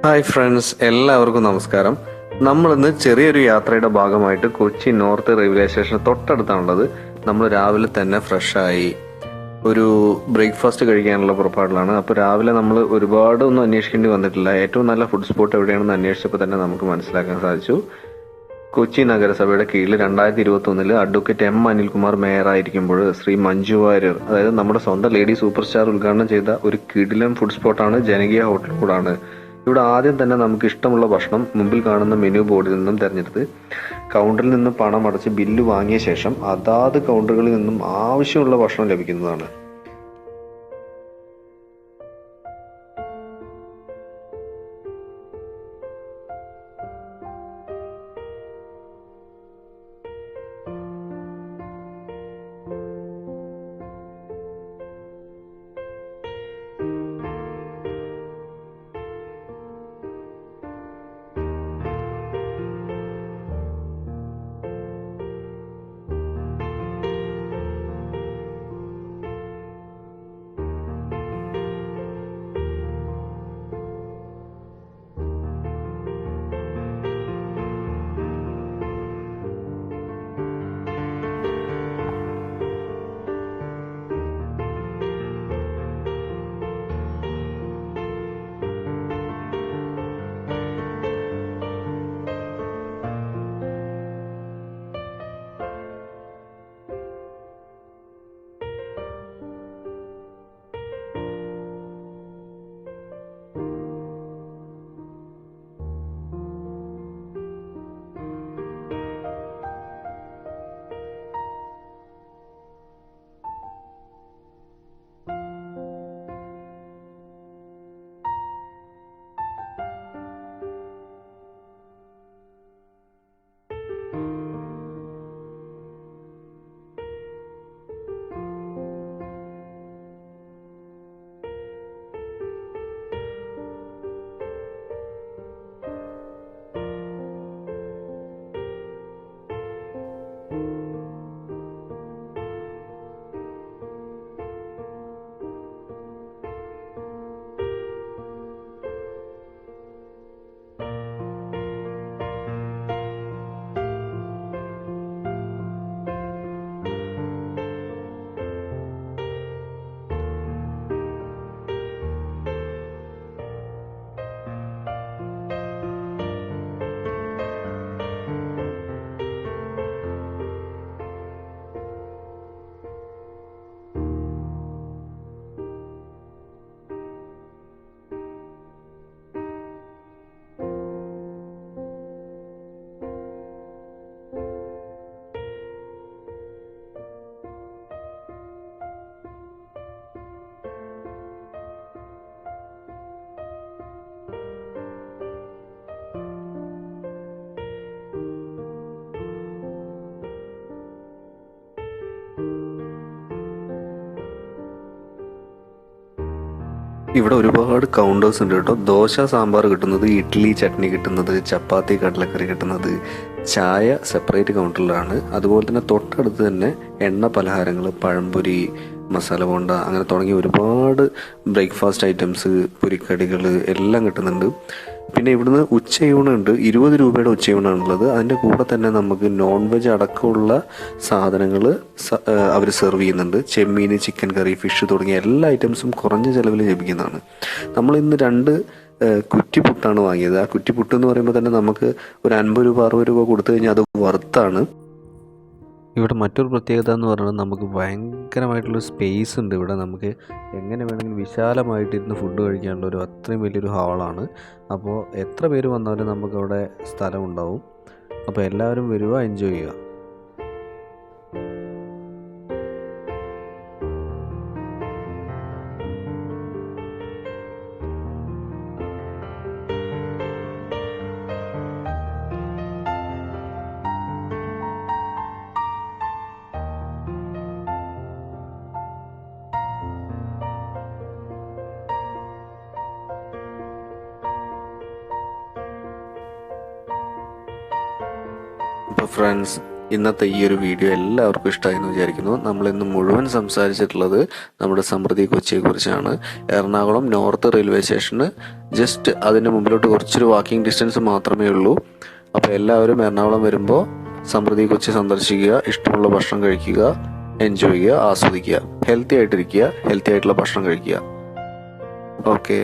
Hi friends, എല്ലാവർക്കും നമസ്കാരം. നമ്മളിന്ന് ചെറിയൊരു യാത്രയുടെ ഭാഗമായിട്ട് കൊച്ചി നോർത്ത് റെയിൽവേ സ്റ്റേഷൻ തൊട്ടടുത്താണുള്ളത്. നമ്മൾ രാവിലെ തന്നെ ഫ്രഷായി ഒരു ബ്രേക്ക്ഫാസ്റ്റ് കഴിക്കാനുള്ള പുറപ്പാടിലാണ്. അപ്പോൾ രാവിലെ നമ്മൾ ഒരുപാട് ഒന്നും അന്വേഷിക്കേണ്ടി വന്നിട്ടില്ല. ഏറ്റവും നല്ല ഫുഡ് സ്പോട്ട് എവിടെയാണെന്ന് അന്വേഷിച്ചപ്പോൾ തന്നെ നമുക്ക് മനസ്സിലാക്കാൻ സാധിച്ചു. കൊച്ചി നഗരസഭയുടെ കീഴിൽ 2021 അഡ്വക്കേറ്റ് എം അനിൽകുമാർ മേയറായിരിക്കുമ്പോൾ ശ്രീ മഞ്ജു വാര്യർ, അതായത് നമ്മുടെ സ്വന്തം ലേഡി സൂപ്പർ സ്റ്റാർ, ഉദ്ഘാടനം ചെയ്ത ഒരു കിടിലൻ ഫുഡ് സ്പോട്ടാണ് ജനകീയ ഹോട്ടൽ കൂടാണ്. ഇവിടെ ആദ്യം തന്നെ നമുക്ക് ഇഷ്ടമുള്ള ഭക്ഷണം മുമ്പിൽ കാണുന്ന മെനു ബോർഡിൽ നിന്നും തിരഞ്ഞെടുത്ത് കൗണ്ടറിൽ നിന്നും പണം അടച്ച് ബില്ല് വാങ്ങിയ ശേഷം അതാത് കൗണ്ടറുകളിൽ നിന്നും ആവശ്യമുള്ള ഭക്ഷണം ലഭിക്കുന്നതാണ്. ഇവിടെ ഒരുപാട് കൗണ്ടേഴ്സ് ഉണ്ട് കേട്ടോ. ദോശ, സാമ്പാർ കിട്ടുന്നത്, ഇഡ്ഡലി, ചട്നി കിട്ടുന്നത്, ചപ്പാത്തി, കടലക്കറി കിട്ടുന്നത്, ചായ സെപ്പറേറ്റ് കൗണ്ടറിലാണ്. അതുപോലെ തന്നെ തൊട്ടടുത്ത് തന്നെ എണ്ണ പലഹാരങ്ങൾ, പഴംപൊരി, മസാല ബോണ്ട, അങ്ങനെ തുടങ്ങി ഒരുപാട് ബ്രേക്ക്ഫാസ്റ്റ് ഐറ്റംസ്, പൊരിക്കടികൾ എല്ലാം കിട്ടുന്നുണ്ട്. പിന്നെ ഇവിടുന്ന് ഉച്ചയൂണുണ്ട്. 20 രൂപയുടെ ഉച്ചയൂണാണുള്ളത്. അതിൻ്റെ കൂടെ തന്നെ നമുക്ക് നോൺ വെജ് അടക്കമുള്ള സാധനങ്ങൾ അവർ സെർവ് ചെയ്യുന്നുണ്ട്. ചെമ്മീൻ, ചിക്കൻ കറി, ഫിഷ് തുടങ്ങിയ എല്ലാ ഐറ്റംസും കുറഞ്ഞ ചിലവിൽ ലഭിക്കുന്നതാണ്. നമ്മൾ ഇന്ന് 2 കുറ്റിപ്പുട്ടാണ് വാങ്ങിയത്. ആ കുറ്റിപ്പുട്ട് എന്ന് പറയുമ്പോൾ തന്നെ നമുക്ക് ഒരു 50 രൂപ 60 രൂപ കൊടുത്തു കഴിഞ്ഞാൽ അത് വർത്താണ്. ഇവിടെ മറ്റൊരു പ്രത്യേകത എന്ന് പറയുന്നത് നമുക്ക് ഭയങ്കരമായിട്ടുള്ളൊരു സ്പേസ് ഉണ്ട്. ഇവിടെ നമുക്ക് എങ്ങനെ വേണമെങ്കിലും വിശാലമായിട്ടിരുന്ന് ഫുഡ് കഴിക്കാനുള്ള ഒരു അത്രയും വലിയൊരു ഹാളാണ്. അപ്പോൾ എത്ര പേര് വന്നാലും നമുക്കവിടെ സ്ഥലമുണ്ടാവും. അപ്പോൾ എല്ലാവരും വരിക, എൻജോയ് ചെയ്യുക. അപ്പോൾ ഫ്രണ്ട്സ്, ഇന്നത്തെ ഈ ഒരു വീഡിയോ എല്ലാവർക്കും ഇഷ്ടമായി എന്ന് വിചാരിക്കുന്നു. നമ്മളിന്ന് മുഴുവൻ സംസാരിച്ചിട്ടുള്ളത് നമ്മുടെ സമൃദ്ധി കൊച്ചിയെക്കുറിച്ചാണ്. എറണാകുളം നോർത്ത് റെയിൽവേ സ്റ്റേഷന് ജസ്റ്റ് അതിന് മുമ്പിലോട്ട് കുറച്ചൊരു വാക്കിംഗ് ഡിസ്റ്റൻസ് മാത്രമേ ഉള്ളൂ. അപ്പോൾ എല്ലാവരും എറണാകുളം വരുമ്പോൾ സമൃദ്ധി കൊച്ചി സന്ദർശിക്കുക, ഇഷ്ടമുള്ള ഭക്ഷണം കഴിക്കുക, എൻജോയ് ചെയ്യുക, ആസ്വദിക്കുക, ഹെൽത്തി ആയിട്ടിരിക്കുക, ഹെൽത്തി ആയിട്ടുള്ള ഭക്ഷണം കഴിക്കുക. ഓക്കെ.